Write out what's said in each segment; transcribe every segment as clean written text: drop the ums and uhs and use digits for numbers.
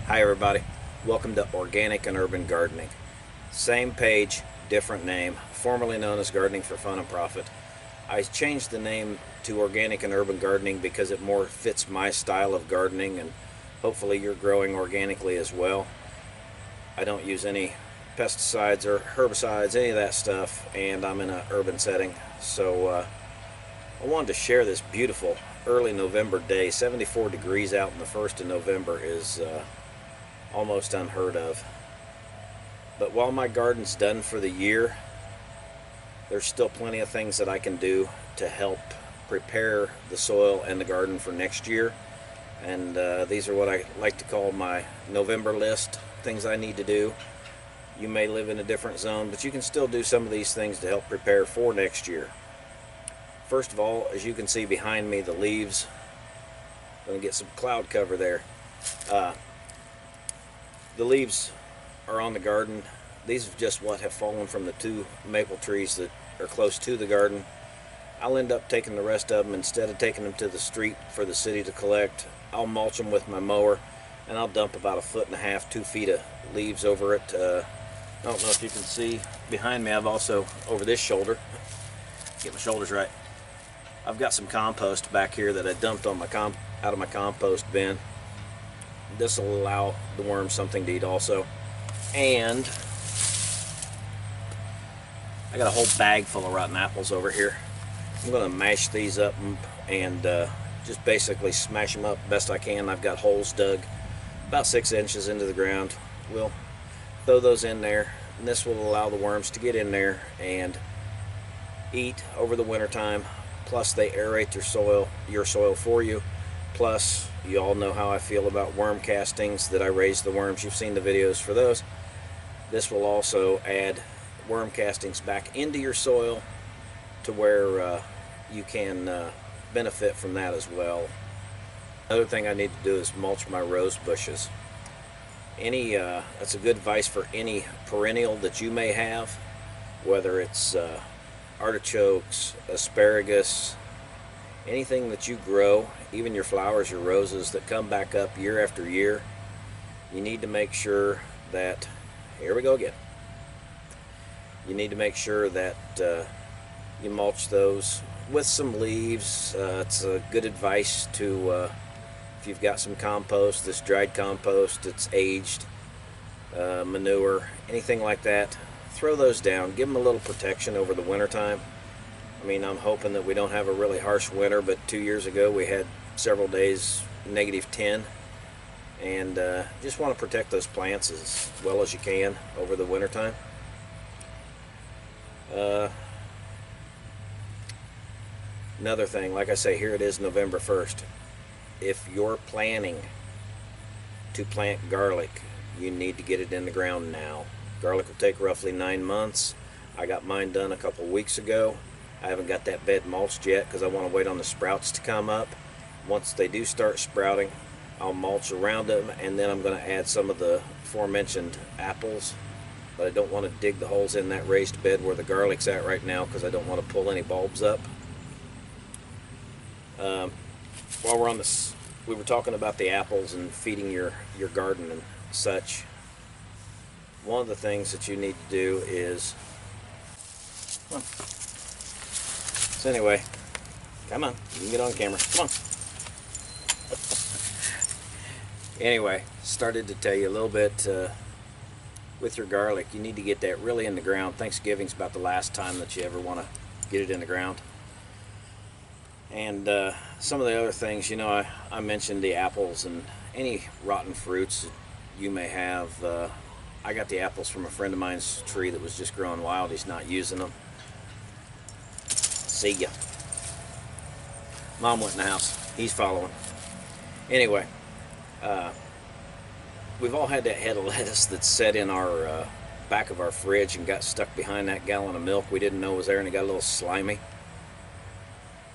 Hi everybody, welcome to Organic and Urban Gardening. Same page, different name, formerly known as Gardening for Fun and Profit. I changed the name to Organic and Urban Gardening because it more fits my style of gardening, and hopefully you're growing organically as well. I don't use any pesticides or herbicides, any of that stuff, and I'm in an urban setting. So I wanted to share this beautiful early November day. 74 degrees out in the 1st of November is almost unheard of. But while my garden's done for the year, there's still plenty of things that I can do to help prepare the soil and the garden for next year. And these are what I like to call my November list, things I need to do. You may live in a different zone, but you can still do some of these things to help prepare for next year. First of all, as you can see behind me, the leaves, I'm going to get some cloud cover there. The leaves are on the garden. These are just what have fallen from the 2 maple trees that are close to the garden. I'll end up taking the rest of them, instead of taking them to the street for the city to collect, I'll mulch them with my mower, and I'll dump about 1.5 feet, 2 feet of leaves over it. I don't know if you can see behind me, I've also, over this shoulder, get my shoulders right, I've got some compost back here that I dumped on out of my compost bin. This will allow the worms something to eat also. And I got a whole bag full of rotten apples over here. I'm going to mash these up and just basically smash them up best I can. I've got holes dug about 6 inches into the ground. We'll throw those in there, and this will allow the worms to get in there and eat over the winter time. Plus they aerate your soil for you. Plus, you all know how I feel about worm castings, that I raise the worms. You've seen the videos for those. This will also add worm castings back into your soil to where you can benefit from that as well. Another thing I need to do is mulch my rose bushes. That's a good advice for any perennial that you may have, whether it's artichokes, asparagus, anything that you grow, even your flowers, your roses that come back up year after year. You need to make sure that, here we go again, you need to make sure that you mulch those with some leaves. It's a good advice to, if you've got some compost, this dried compost, it's aged, manure, anything like that, throw those down, give them a little protection over the winter time. I mean, I'm hoping that we don't have a really harsh winter, but 2 years ago we had several days -10, and just want to protect those plants as well as you can over the winter time. Another thing, like I say, here it is November 1st. If you're planning to plant garlic, you need to get it in the ground now. Garlic will take roughly 9 months. I got mine done a couple weeks ago. I haven't got that bed mulched yet because I want to wait on the sprouts to come up. Once they do start sprouting, I'll mulch around them, and then I'm going to add some of the aforementioned apples. But I don't want to dig the holes in that raised bed where the garlic's at right now because I don't want to pull any bulbs up. While we're on this, we were talking about the apples and feeding your garden and such. One of the things that you need to do is, come on. So anyway, come on, you can get on camera, come on. Anyway, started to tell you a little bit with your garlic. You need to get that really in the ground. Thanksgiving's about the last time that you ever want to get it in the ground. And some of the other things, you know, I mentioned the apples and any rotten fruits that you may have. I got the apples from a friend of mine's tree that was just growing wild. He's not using them. See ya. Mom went in the house. He's following. Anyway, we've all had that head of lettuce that's set in our back of our fridge and got stuck behind that gallon of milk we didn't know was there, and it got a little slimy.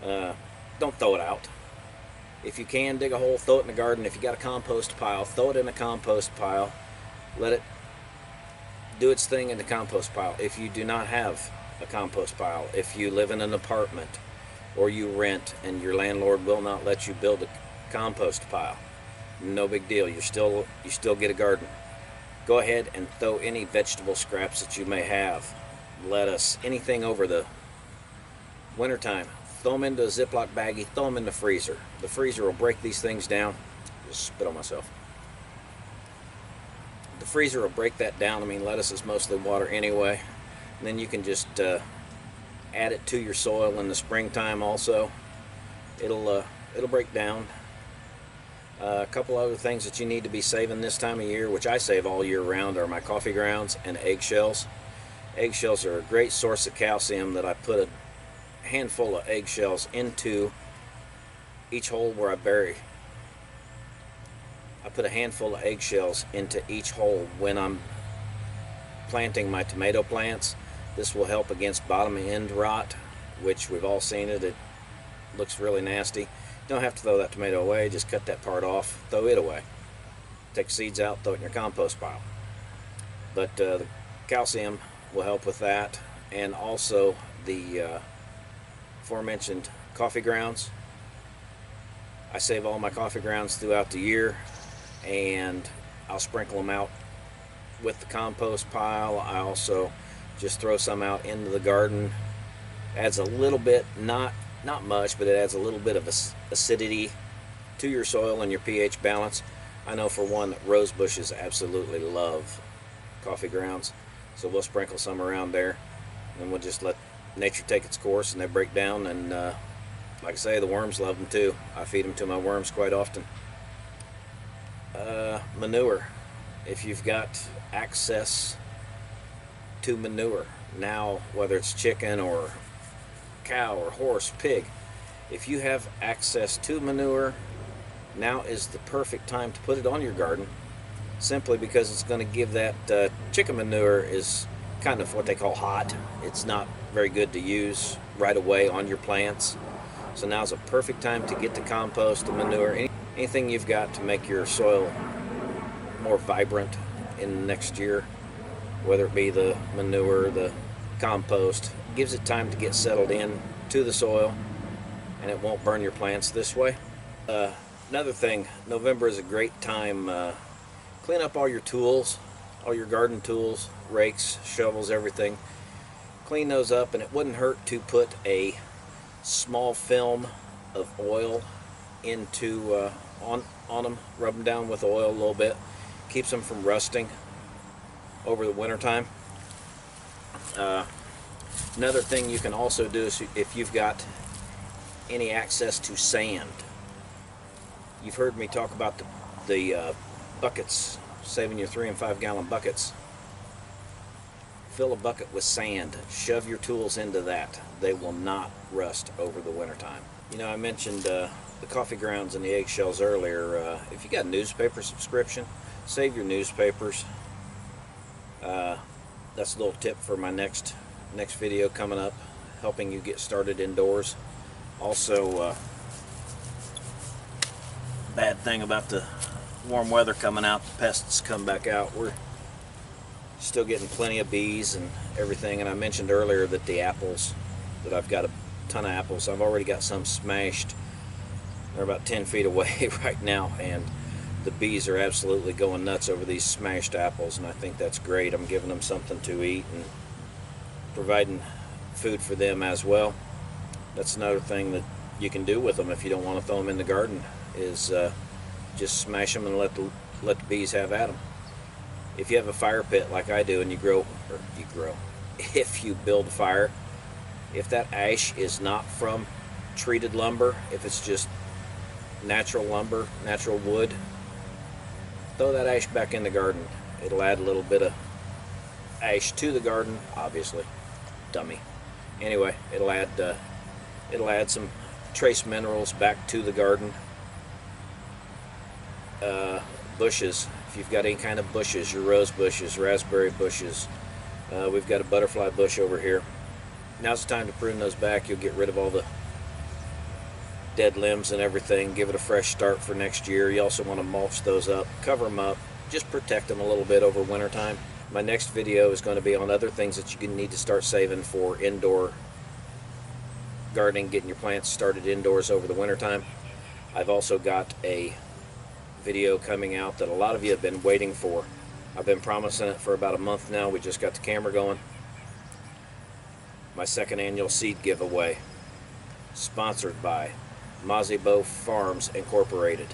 Don't throw it out. If you can, dig a hole, throw it in the garden. If you got a compost pile, throw it in a compost pile. Let it do its thing in the compost pile. If you do not have a compost pile, if you live in an apartment or you rent and your landlord will not let you build a compost pile, no big deal. You still get a garden. Go ahead and throw any vegetable scraps that you may have, lettuce, anything over the wintertime. Throw them into a Ziploc baggie, throw them in the freezer. The freezer will break these things down. Just spit on myself. The freezer will break that down. I mean, lettuce is mostly water anyway. And then you can just add it to your soil in the springtime also. It'll break down. A couple other things that you need to be saving this time of year, which I save all year round, are my coffee grounds and eggshells. Eggshells are a great source of calcium that I put a handful of eggshells into each hole where I bury. I put a handful of eggshells into each hole when I'm planting my tomato plants. This will help against bottom end rot, which we've all seen it. It looks really nasty. You don't have to throw that tomato away, just cut that part off, throw it away. Take seeds out, throw it in your compost pile. But the calcium will help with that, and also the aforementioned coffee grounds. I save all my coffee grounds throughout the year, and I'll sprinkle them out with the compost pile. I also just throw some out into the garden. Adds a little bit, not much, but it adds a little bit of acidity to your soil and your pH balance. I know for one that rose bushes absolutely love coffee grounds, so we'll sprinkle some around there, and we'll just let nature take its course, and they break down. And like I say, the worms love them too. I feed them to my worms quite often. Manure. If you've got access to manure now, whether it's chicken or cow or horse, pig, if you have access to manure, now is the perfect time to put it on your garden, simply because it's going to give that chicken manure is kind of what they call hot. It's not very good to use right away on your plants. So now's a perfect time to get the compost, the manure, anything you've got to make your soil more vibrant in the next year, whether it be the manure, the compost. Gives it time to get settled in to the soil, and it won't burn your plants this way. Another thing, November is a great time. Clean up all your tools, all your garden tools, rakes, shovels, everything. Clean those up, and it wouldn't hurt to put a small film of oil into on them. Rub them down with oil a little bit. Keeps them from rusting over the winter time. Another thing you can also do is, if you've got any access to sand. You've heard me talk about the buckets, saving your 3 and 5 gallon buckets. Fill a bucket with sand, shove your tools into that. They will not rust over the winter time. You know, I mentioned the coffee grounds and the eggshells earlier. If you got a newspaper subscription, save your newspapers. That's a little tip for my next video coming up, helping you get started indoors. Also, bad thing about the warm weather coming out, the pests come back out. We're still getting plenty of bees and everything, and I mentioned earlier that the apples, that I've got a ton of apples. I've already got some smashed. They're about 10 feet away right now, and the bees are absolutely going nuts over these smashed apples, and I think that's great. I'm giving them something to eat and providing food for them as well. That's another thing that you can do with them if you don't want to throw them in the garden, is just smash them and let the bees have at them. If you have a fire pit like I do, and if you build a fire, if that ash is not from treated lumber, if it's just natural lumber, natural wood, throw that ash back in the garden. It'll add a little bit of ash to the garden, obviously. Dummy. Anyway, it'll add some trace minerals back to the garden. Bushes, if you've got any kind of bushes, your rose bushes, raspberry bushes, we've got a butterfly bush over here. Now's the time to prune those back. You'll get rid of all the dead limbs and everything, give it a fresh start for next year. You also want to mulch those up, cover them up, just protect them a little bit over winter time. My next video is going to be on other things that you need to start saving for indoor gardening, getting your plants started indoors over the winter time. I've also got a video coming out that a lot of you have been waiting for. I've been promising it for about a month now. We just got the camera going. My second annual seed giveaway, sponsored by Mazibo Farms Incorporated.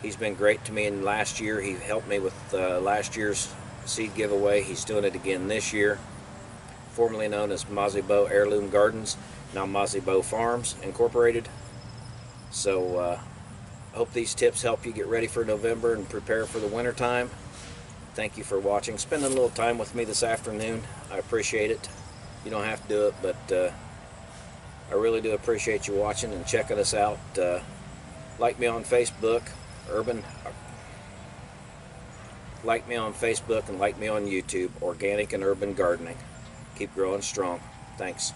He's been great to me in last year. He helped me with last year's seed giveaway. He's doing it again this year. Formerly known as Mazibo Heirloom Gardens, now Mazibo Farms Incorporated. So I hope these tips help you get ready for November and prepare for the winter time. Thank you for watching, spending a little time with me this afternoon. I appreciate it. You don't have to do it, but I really do appreciate you watching and checking us out. Like me on Facebook, like me on Facebook and like me on YouTube, Organic and Urban Gardening. Keep growing strong. Thanks.